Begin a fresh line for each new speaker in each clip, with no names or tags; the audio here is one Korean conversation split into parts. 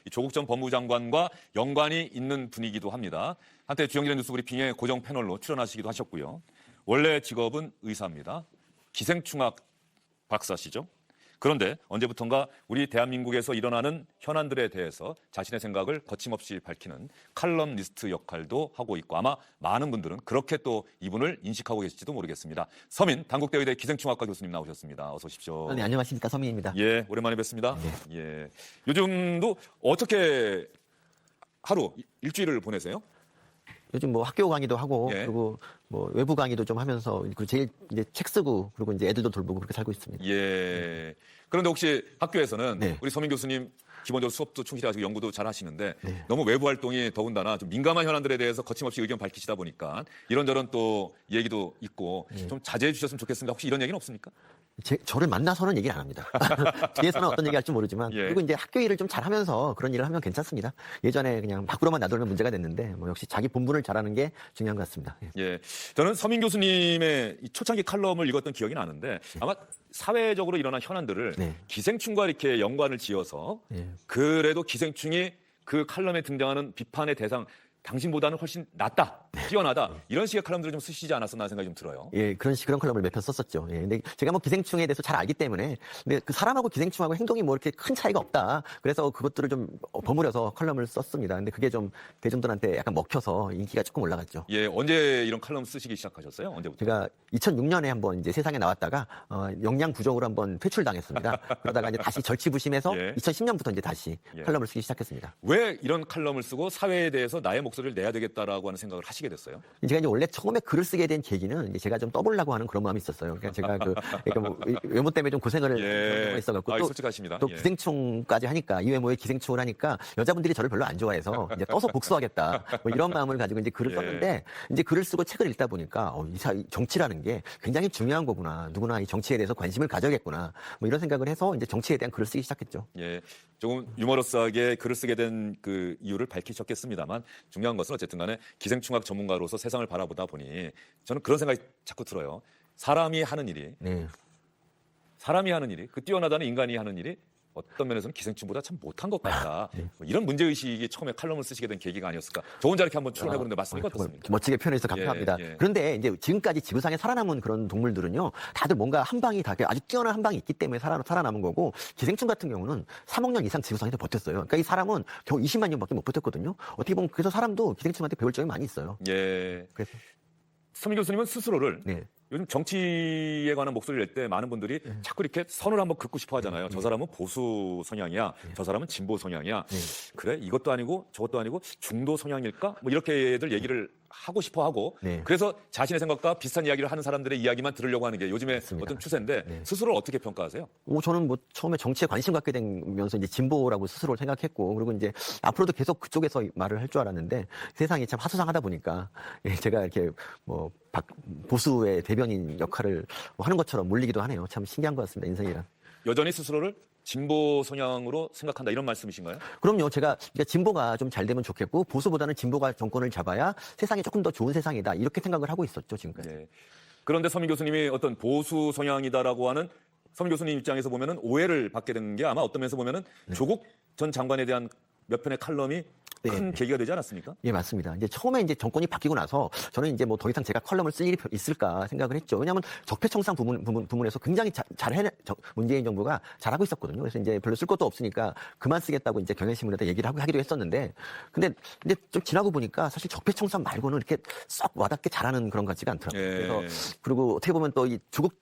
이 조국 전 법무장관과 연관이 있는 분이기도 합니다. 한때 주영진의 뉴스브리핑에 고정 패널로 출연하시기도 하셨고요. 원래 직업은 의사입니다. 기생충학 박사시죠. 그런데 언제부턴가 우리 대한민국에서 일어나는 현안들에 대해서 자신의 생각을 거침없이 밝히는 칼럼니스트 역할도 하고 있고 아마 많은 분들은 그렇게 또 이분을 인식하고 계실지도 모르겠습니다. 서민 단국대의대 기생충학과 교수님 나오셨습니다. 어서 오십시오.
네, 안녕하십니까. 서민입니다.
예, 오랜만에 뵙습니다.
네.
예, 요즘도 어떻게 하루 일주일을 보내세요?
요즘 뭐 학교 강의도 하고
예.
그리고 뭐 외부 강의도 좀 하면서 그리고 제일 이제 책 쓰고 그리고 이제 애들도 돌보고 그렇게 살고 있습니다.
예. 그런데 혹시 학교에서는
네.
우리 서민 교수님 기본적으로 수업도 충실하시고 연구도 잘 하시는데
네.
너무 외부 활동이 더군다나 좀 민감한 현안들에 대해서 거침없이 의견 밝히시다 보니까 이런저런 또 얘기도 있고 좀 자제해 주셨으면 좋겠습니다. 혹시 이런 얘기는 없습니까?
저를 만나서는 얘기를 안 합니다. 뒤에서는 어떤 얘기 할지 모르지만
예.
그리고 이제 학교 일을 좀 잘하면서 그런 일을 하면 괜찮습니다. 예전에 그냥 밖으로만 나돌면 문제가 됐는데 뭐 역시 자기 본분을 잘하는 게 중요한 것 같습니다. 예.
예. 저는 서민 교수님의 이 초창기 칼럼을 읽었던 기억이 나는데 아마 사회적으로 일어난 현안들을
네.
기생충과 이렇게 연관을 지어서
예.
그래도 기생충이 그 칼럼에 등장하는 비판의 대상 당신보다는 훨씬 낫다, 뛰어나다 이런 식의 칼럼들을 좀 쓰시지 않았었나 생각이 좀 들어요.
예, 그런 컬럼을 몇 편 썼었죠. 예, 근데 제가 뭐 기생충에 대해서 잘 알기 때문에, 근데 그 사람하고 기생충하고 행동이 뭐 이렇게 큰 차이가 없다. 그래서 그것들을 좀 버무려서 컬럼을 썼습니다. 근데 그게 좀 대중들한테 약간 먹혀서 인기가 조금 올라갔죠.
예, 언제 이런 칼럼 쓰시기 시작하셨어요? 언제부터?
제가 2006년에 한번 이제 세상에 나왔다가 영양 부족으로 한번 퇴출당했습니다. 그러다가 이제 다시 절치부심해서
예.
2010년부터 이제 다시
예.
칼럼을 쓰기 시작했습니다.
왜 이런 칼럼을 쓰고 사회에 대해서 나의 목소리를 내야 되겠다라고 하는 생각을 하시게 됐어요?
제가 이제 원래 처음에 글을 쓰게 된 계기는 이제 제가 좀 떠보려고 하는 그런 마음이 있었어요. 그러니까 제가 그러니까 뭐 외모 때문에 좀 고생을
예.
한 있어갖고 또
솔직하십니다.
또
예.
기생충까지 하니까 이 외모에 기생충을 하니까 여자분들이 저를 별로 안 좋아해서 이제 떠서 복수하겠다 뭐 이런 마음을 가지고 이제 글을
예.
썼는데 이제 글을 쓰고 책을 읽다 보니까 이 정치라는 게 굉장히 중요한 거구나. 누구나 이 정치에 대해서 관심을 가져야겠구나. 뭐 이런 생각을 해서 이제 정치에 대한 글을 쓰기 시작했죠.
예, 조금 유머러스하게 글을 쓰게 된 그 이유를 밝히셨겠습니다만 중요한 것은 어쨌든 간에 기생충학 전문가로서 세상을 바라보다 보니 저는 그런 생각이 자꾸 들어요. 사람이 하는 일이 그 뛰어나다는 인간이 하는 일이 어떤 면에서는 기생충보다 참 못한 것 같다. 뭐 이런 문제의식이 처음에 칼럼을 쓰시게 된 계기가 아니었을까. 저 혼자 이렇게 한번 출연해보는데 맞습니까? 어떻습니까?
멋지게 표현해서 감사합니다.
예.
그런데 이제 지금까지 지구상에 살아남은 그런 동물들은요, 다들 뭔가 한 방이 다 아주 뛰어난 한 방이 있기 때문에 살아남은 거고, 기생충 같은 경우는 3억 년 이상 지구상에서 버텼어요. 그러니까 이 사람은 겨우 20만 년밖에 못 버텼거든요. 어떻게 보면 그래서 사람도 기생충한테 배울 점이 많이 있어요.
예.
그래서
서민 교수님은 스스로를
네.
요즘 정치에 관한 목소리를 낼 때 많은 분들이 자꾸 이렇게 선을 한번 긋고 싶어 하잖아요. 저 사람은 보수 성향이야. 저 사람은 진보 성향이야. 그래? 이것도 아니고 저것도 아니고 중도 성향일까? 뭐 이렇게들 얘기를 하고 싶어 하고
네.
그래서 자신의 생각과 비슷한 이야기를 하는 사람들의 이야기만 들으려고 하는 게 요즘에
맞습니다.
어떤 추세인데 스스로를 어떻게 평가하세요?
저는 뭐 처음에 정치에 관심 갖게 되면서 이제 진보라고 스스로 생각했고, 그리고 이제 앞으로도 계속 그쪽에서 말을 할 줄 알았는데 세상이 참 화수상하다 보니까 제가 이렇게 뭐 보수의 대변인 역할을 하는 것처럼 몰리기도 하네요. 참 신기한 것 같습니다. 인생이란.
여전히 스스로를 진보 성향으로 생각한다 이런 말씀이신가요?
그럼요. 제가 진보가 좀 잘 되면 좋겠고 보수보다는 진보가 정권을 잡아야 세상이 조금 더 좋은 세상이다. 이렇게 생각을 하고 있었죠, 지금까지.
네. 그런데 서민 교수님이 어떤 보수 성향이다라고 하는 서민 교수님 입장에서 보면은 오해를 받게 된 게 아마 어떤 면에서 보면은 조국 전 장관에 대한 몇 편의 칼럼이 큰 계기가 되지 않았습니까?
예, 맞습니다. 이제 처음에 이제 정권이 바뀌고 나서 저는 이제 뭐 더 이상 제가 컬럼을 쓸 일이 있을까 생각을 했죠. 왜냐하면 적폐청산 부분에서 굉장히 문재인 정부가 잘하고 있었거든요. 그래서 이제 별로 쓸 것도 없으니까 그만 쓰겠다고 이제 경향신문에다 얘기를 하기도 했었는데, 근데 좀 지나고 보니까 사실 적폐청산 말고는 이렇게 썩 와닿게 잘하는 그런 것 같지가 않더라고요.
예.
그래서 그리고 어떻게 보면 또 이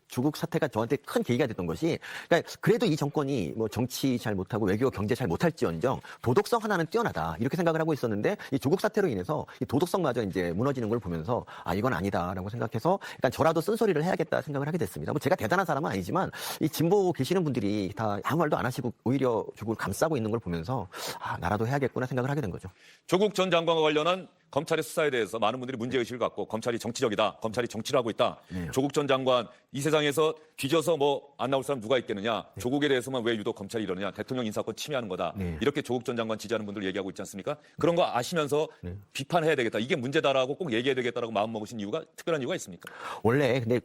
조국 사태가 저한테 큰 계기가 됐던 것이, 그러니까 그래도 이 정권이 뭐 정치 잘 못하고 외교 경제 잘 못할지언정 도덕성 하나는 뛰어나다 이렇게 생각을 하고 있었는데, 이 조국 사태로 인해서 이 도덕성마저 이제 무너지는 걸 보면서 이건 아니다라고 생각해서 약간 저라도 쓴소리를 해야겠다 생각을 하게 됐습니다. 뭐 제가 대단한 사람은 아니지만 이 진보 계시는 분들이 다 아무 말도 안 하시고 오히려 조국을 감싸고 있는 걸 보면서 나라도 해야겠구나 생각을 하게 된 거죠.
조국 전 장관과 관련한 검찰의 수사에 대해서 많은 분들이 문제의식을 갖고 검찰이 정치적이다, 검찰이 정치를 하고 있다.
네.
조국 전 장관 이 세상에서 뒤져서 뭐 안 나올 사람 누가 있겠느냐. 조국에 대해서만 왜 유독 검찰이 이러느냐. 대통령 인사권 침해하는 거다.
네.
이렇게 조국 전 장관 지지하는 분들 얘기하고 있지 않습니까? 그런 거 아시면서 비판해야 되겠다. 이게 문제다라고 꼭 얘기해야 되겠다라고 마음 먹으신 이유가 특별한 이유가 있습니까?
원래 근데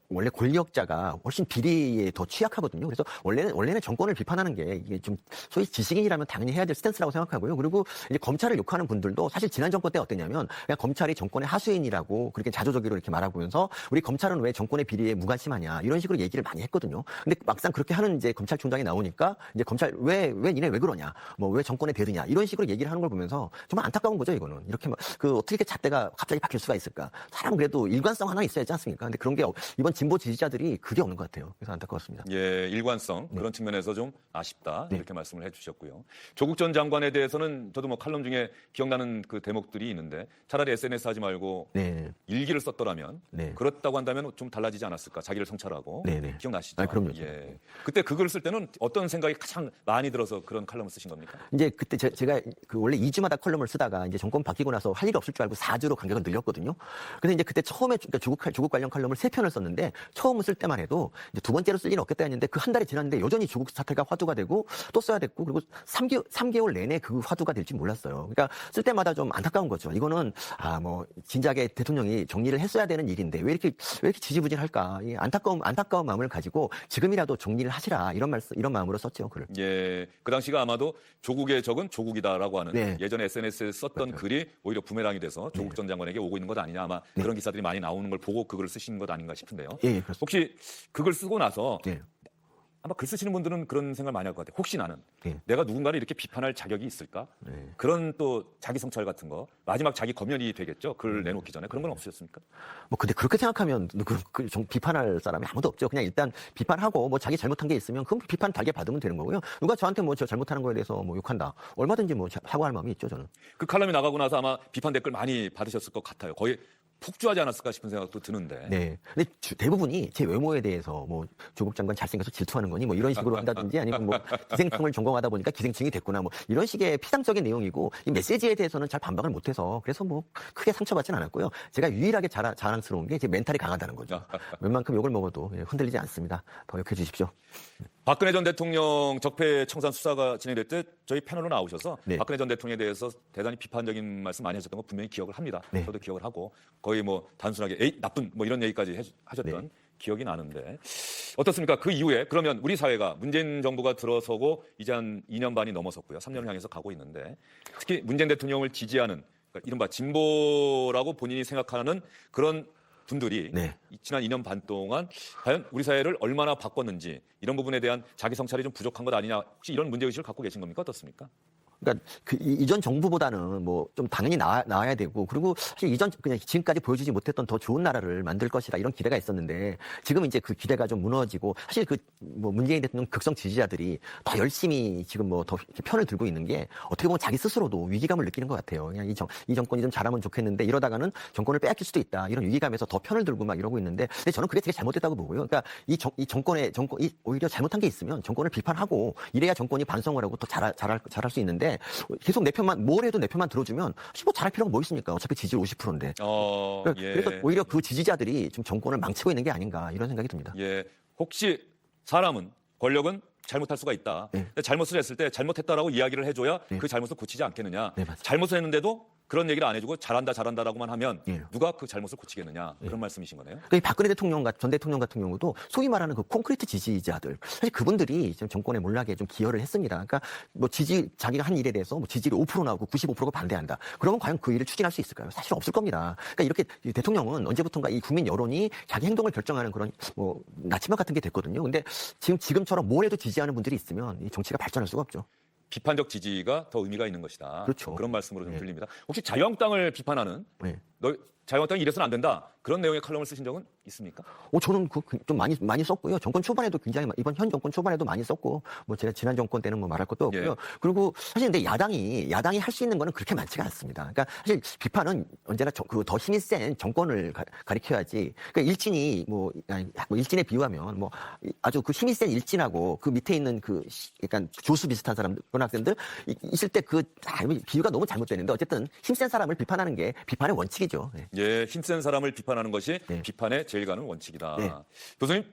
원래 권력자가 훨씬 비리에 더 취약하거든요. 그래서 원래는 정권을 비판하는 게 이게 좀 소위 지식인이라면 당연히 해야 될 스탠스라고 생각하고요. 그리고 이제 검찰을 욕하는 분들도 사실 지난 정권 때 어땠냐면 그냥 검찰이 정권의 하수인이라고 그렇게 자조적으로 이렇게 말하면서 우리 검찰은 왜 정권의 비리에 무관심하냐 이런 식으로 얘기를 많이 했거든요. 근데 막상 그렇게 하는 이제 검찰총장이 나오니까 이제 검찰 왜 니네 왜 그러냐, 뭐 왜 정권에 대드냐 이런 식으로 얘기를 하는 걸 보면서 정말 안타까운 거죠. 이거는 이렇게 그 어떻게 이렇게 잣대가 갑자기 바뀔 수가 있을까? 사람은 그래도 일관성 하나 있어야 하지 않습니까? 근데 그런 게 이번 진보 지지자들이 그게 없는 것 같아요. 그래서 안타까웠습니다.
예, 일관성 그런 측면에서 좀 아쉽다
네.
이렇게 말씀을 해주셨고요. 조국 전 장관에 대해서는 저도 뭐 칼럼 중에 기억나는 그 대목들이 있는데 차라리 SNS 하지 말고
네.
일기를 썼더라면
네.
그렇다고 한다면 좀 달라지지 않았을까? 자기를 성찰하고
네, 네.
기억나시죠?
아, 그럼요.
예. 그때 그 글을 쓸 때는 어떤 생각이 가장 많이 들어서 그런 칼럼을 쓰신 겁니까?
이제 그때 제가 그 원래 2주마다 컬럼을 쓰다가 이제 정권 바뀌고 나서 할 일이 없을 줄 알고 4주로 간격을 늘렸거든요. 근데 이제 그때 처음에 그러니까 조국 관련 컬럼을 3편을 썼는데 처음 쓸 때만 해도 이제 두 번째로 쓸 일은 없겠다 했는데 그 한 달이 지났는데 여전히 조국 사태가 화두가 되고 또 써야 됐고 그리고 3개월 내내 그 화두가 될지 몰랐어요. 그러니까 쓸 때마다 좀 안타까운 거죠. 이거는 뭐 진작에 대통령이 정리를 했어야 되는 일인데 왜 이렇게 지지부진할까? 이 안타까운 마음을 가지고 지금이라도 정리를 하시라 이런 마음으로 썼죠. 글을.
예, 그 당시가 아마도 조국의 적은 조국이다라고 하는
네.
예전에 SNS에 썼던
맞아요.
글이 오히려 부메랑이 돼서 조국 전 장관에게 오고 있는 것 아니냐 아마 그런 기사들이 많이 나오는 걸 보고 그 글을 쓰신 것 아닌가 싶은데요.
예, 그렇습니다.
혹시 그 글 쓰고 나서
네.
아마 글 쓰시는 분들은 그런 생각을 많이 할 것 같아요. 혹시 나는
네.
내가 누군가를 이렇게 비판할 자격이 있을까?
네.
그런 또 자기 성찰 같은 거 마지막 자기 검열이 되겠죠. 글 내놓기 전에 그런 건 없으셨습니까?
뭐 근데 그렇게 생각하면 비판할 사람이 아무도 없죠. 그냥 일단 비판하고 뭐 자기 잘못한 게 있으면 그럼 비판 달게 받으면 되는 거고요. 누가 저한테 뭐 저 잘못하는 거에 대해서 뭐 욕한다. 얼마든지 뭐 사과할 마음이 있죠, 저는.
그 칼럼이 나가고 나서 아마 비판 댓글 많이 받으셨을 것 같아요. 거의 폭주하지 않았을까 싶은 생각도 드는데.
네. 근데 대부분이 제 외모에 대해서 뭐 조국 장관 잘생겨서 질투하는 거니 뭐 이런 식으로 한다든지 아니면 뭐 기생충을 전공하다 보니까 기생충이 됐구나 뭐 이런 식의 피상적인 내용이고 이 메시지에 대해서는 잘 반박을 못해서 그래서 뭐 크게 상처받지는 않았고요. 제가 유일하게 자랑스러운 게 제 멘탈이 강하다는 거죠. 웬만큼 욕을 먹어도 흔들리지 않습니다. 더 욕해 주십시오.
박근혜 전 대통령 적폐 청산 수사가 진행될 때 저희 패널로 나오셔서
네.
박근혜 전 대통령에 대해서 대단히 비판적인 말씀 많이 하셨던 거 분명히 기억을 합니다.
네.
저도 기억을 하고 거의 뭐 단순하게 에이 나쁜 뭐 이런 얘기까지 하셨던
네.
기억이 나는데 어떻습니까? 그 이후에 그러면 우리 사회가 문재인 정부가 들어서고 이제 한 2년 반이 넘어섰고요. 3년을 향해서 가고 있는데 특히 문재인 대통령을 지지하는 그러니까 이른바 진보라고 본인이 생각하는 그런 분들이
네.
지난 2년 반 동안 과연 우리 사회를 얼마나 바꿨는지 이런 부분에 대한 자기 성찰이 좀 부족한 것 아니냐 혹시 이런 문제의식을 갖고 계신 겁니까? 어떻습니까?
그러니까 그 이전 정부보다는 뭐 좀 당연히 나와야 되고 그리고 사실 그냥 지금까지 보여주지 못했던 더 좋은 나라를 만들 것이다 이런 기대가 있었는데 지금 이제 그 기대가 좀 무너지고 사실 그 뭐 문재인 대통령 극성 지지자들이 더 열심히 지금 뭐 더 편을 들고 있는 게 어떻게 보면 자기 스스로도 위기감을 느끼는 것 같아요. 그냥 이 정권이 좀 잘하면 좋겠는데 이러다가는 정권을 빼앗길 수도 있다 이런 위기감에서 더 편을 들고 막 이러고 있는데 근데 저는 그게 되게 잘못됐다고 보고요. 그러니까 이 정권이 오히려 잘못한 게 있으면 정권을 비판하고 이래야 정권이 반성을 하고 더 잘할 수 있는데 계속 내 편만 뭘 해도 내 편만 들어주면 뭐 잘할 필요가 뭐 있습니까? 어차피 지지율 50%인데.
예.
그래서 오히려 그 지지자들이 좀 정권을 망치고 있는 게 아닌가 이런 생각이 듭니다.
예. 혹시 사람은 권력은 잘못할 수가 있다.
네.
근데 잘못을 했을 때 잘못했다라고 이야기를 해줘야
네.
그 잘못을 고치지 않겠느냐.
네, 맞아요.
잘못을 했는데도 그런 얘기를 안 해주고 잘한다라고만 하면
예.
누가 그 잘못을 고치겠느냐. 그런 말씀이신 거네요.
그러니까 이 박근혜 전 대통령 같은 경우도 소위 말하는 그 콘크리트 지지자들 사실 그분들이 지금 정권의 몰락에 좀 기여를 했습니다. 그러니까 뭐 자기가 한 일에 대해서 뭐 지지율이 5% 나오고 95%가 반대한다. 그러면 과연 그 일을 추진할 수 있을까요? 사실 없을 겁니다. 그러니까 이렇게 대통령은 언제부턴가 이 국민 여론이 자기 행동을 결정하는 그런 뭐 나침반 같은 게 됐거든요. 근데 지금처럼 뭘 해도 지지하는 분들이 있으면 이 정치가 발전할 수가 없죠.
비판적 지지가 더 의미가 있는 것이다.
그렇죠.
그런 말씀으로 좀
네.
들립니다. 혹시 자유한국당을 비판하는
네.
자유한국당이 이래서는 안 된다. 그런 내용의 칼럼을 쓰신 적은 있습니까?
저는 좀 많이 썼고요. 정권 초반에도 굉장히 이번 현 정권 초반에도 많이 썼고 뭐 제가 지난 정권 때는 뭐 말할 것도 없고요.
예.
그리고 사실 근데 야당이 할 수 있는 거는 그렇게 많지가 않습니다. 그러니까 사실 비판은 언제나 더 힘이 센 정권을 가리켜야지. 그러니까 일진이 일진에 비유하면 뭐 아주 그 힘이 센 일진하고 그 밑에 있는 약간 교수 비슷한 사람들 그런 학생들 있을 때 비유가 너무 잘못되는데 어쨌든 힘센 사람을 비판하는 게 비판의 원칙이죠. 네.
예, 힘센 사람을 비판하는 것이
네.
비판의 제일 가는 원칙이다.
네.
교수님,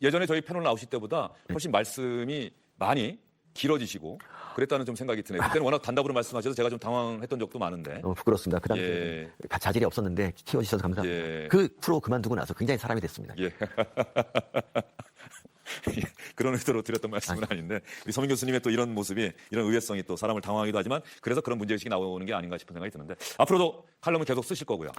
예전에 저희 패널 나오실 때보다 훨씬 말씀이 많이 길어지시고 그랬다는 좀 생각이 드네요. 그때는 워낙 단답으로 말씀하셔서 제가 좀 당황했던 적도 많은데.
너무 부끄럽습니다. 그 당시에
예.
자질이 없었는데 키워주셔서 감사합니다.
예.
그 프로 그만두고 나서 굉장히 사람이 됐습니다.
예. 예, 그런 의도로 드렸던 말씀은 아닌데 우리 서민 교수님의 또 이런 모습이 이런 의외성이 또 사람을 당황하기도 하지만 그래서 그런 문제의식이 나오는 게 아닌가 싶은 생각이 드는데 앞으로도 칼럼을 계속 쓰실 거고요.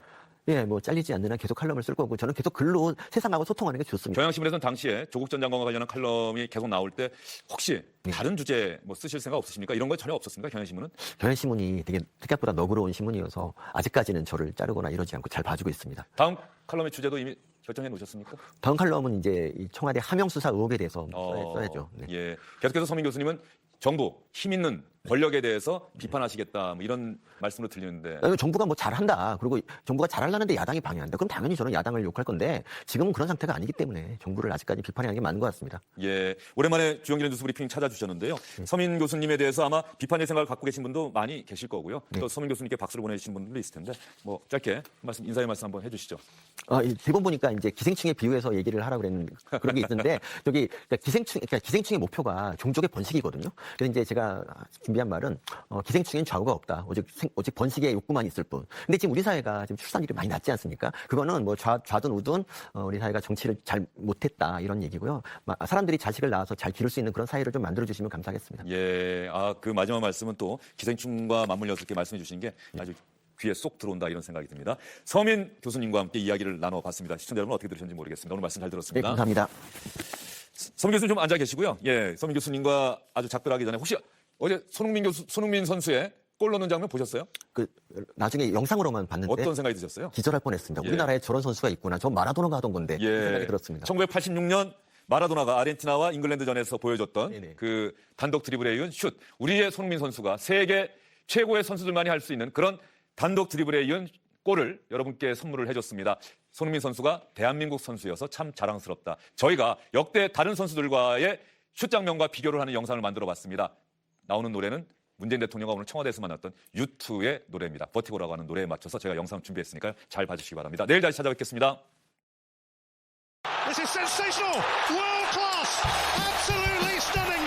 예, 뭐 잘리지 않는 한 계속 칼럼을 쓸 거고 저는 계속 글로 세상하고 소통하는 게 좋습니다.
경향신문에서는 당시에 조국 전 장관과 관련한 칼럼이 계속 나올 때 혹시 다른 주제 뭐 쓰실 생각 없으십니까? 이런 거 전혀 없었습니까? 경향신문은?
경향신문이 되게 생각보다 너그러운 신문이어서 아직까지는 저를 자르거나 이러지 않고 잘 봐주고 있습니다.
다음 칼럼의 주제도 이미 결정해 놓으셨습니까?
다음 칼럼은 이제 이 청와대 하명수사 의혹에 대해서 써야죠. 네.
예. 계속해서 서민 교수님은 정부, 힘 있는 권력에 대해서 비판하시겠다 뭐 이런 말씀으로 들리는데
정부가 뭐 잘한다. 그리고 정부가 잘하려는데 야당이 방해한다. 그럼 당연히 저는 야당을 욕할 건데 지금은 그런 상태가 아니기 때문에 정부를 아직까지 비판하는 게 맞는 것 같습니다.
예. 오랜만에 주영길의 뉴스 브리핑 찾아주셨는데요. 서민 교수님에 대해서 아마 비판의 생각을 갖고 계신 분도 많이 계실 거고요. 또 서민 교수님께 박수를 보내주신 분들도 있을 텐데 뭐 짧게 인사의 말씀 한번 해주시죠.
대본 보니까 이제 기생충에 비유해서 얘기를 하라고 그랬는데 그런 게 있는데 저기 기생충의 목표가 종족의 번식이거든요. 그래서 이제 제가 준비한 말은 기생충엔 좌우가 없다. 오직 번식의 욕구만 있을 뿐. 근데 지금 우리 사회가 지금 출산율이 많이 낮지 않습니까? 그거는 뭐 좌든 우든 우리 사회가 정치를 잘 못했다 이런 얘기고요. 사람들이 자식을 낳아서 잘 기를 수 있는 그런 사회를 좀 만들어 주시면 감사하겠습니다.
예. 그 마지막 말씀은 또 기생충과 맞물려서 이렇게 말씀해 주시는 게 아주 귀에 쏙 들어온다 이런 생각이 듭니다. 서민 교수님과 함께 이야기를 나눠봤습니다. 시청자 여러분 어떻게 들으셨는지 모르겠습니다. 오늘 말씀 잘
네,
들었습니다.
감사합니다.
서민 교수님 좀 앉아 계시고요. 예, 서민 교수님과 아주 작별하기 전에 혹시 어제 손흥민 선수의 골 넣는 장면 보셨어요?
나중에 영상으로만 봤는데
어떤 생각이 드셨어요?
기절할 뻔했습니다. 우리나라에 저런 선수가 있구나. 저 마라도나가 하던 건데 그 생각이 들었습니다.
1986년 마라도나가 아르헨티나와 잉글랜드전에서 보여줬던
네네.
그 단독 드리블에 이은 슛. 우리의 손흥민 선수가 세계 최고의 선수들만이 할 수 있는 그런 단독 드리블에 이은 골을 여러분께 선물을 해줬습니다. 손흥민 선수가 대한민국 선수여서 참 자랑스럽다. 저희가 역대 다른 선수들과의 슛 장면과 비교를 하는 영상을 만들어봤습니다. 나오는 노래는 문재인 대통령과 오늘 청와대에서 만났던 U2의 노래입니다. 버티고라고 하는 노래에 맞춰서 제가 영상 준비했으니까요. 잘 봐주시기 바랍니다. 내일 다시 찾아뵙겠습니다.
This is sensational! World class! Absolutely stunning!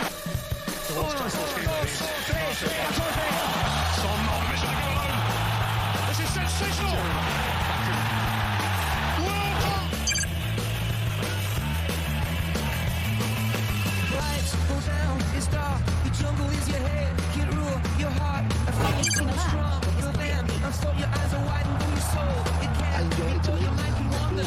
This is sensational! World class!
Lights go down, it's dark, the jungle is your head, can rule your heart, I feel you so strong, you're there, until your eyes are wide and your soul, it can't before your mind can wander.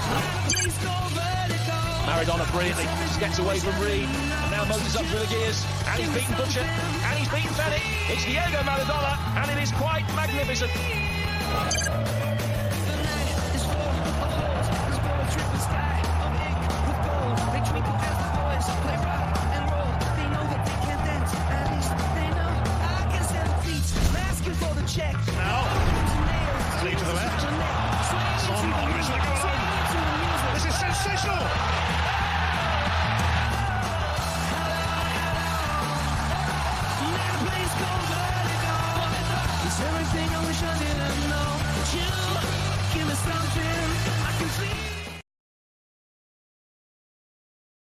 Hello, please go vertical.
Maradona brilliantly gets away from Reed, and now motors up through the gears, and he's beaten Butcher, and he's beaten Fennick. It's Diego Maradona, and it is quite magnificent.
The night is full of holes, there's a triple sky of ink with gold, they twinkle as the boys play rock.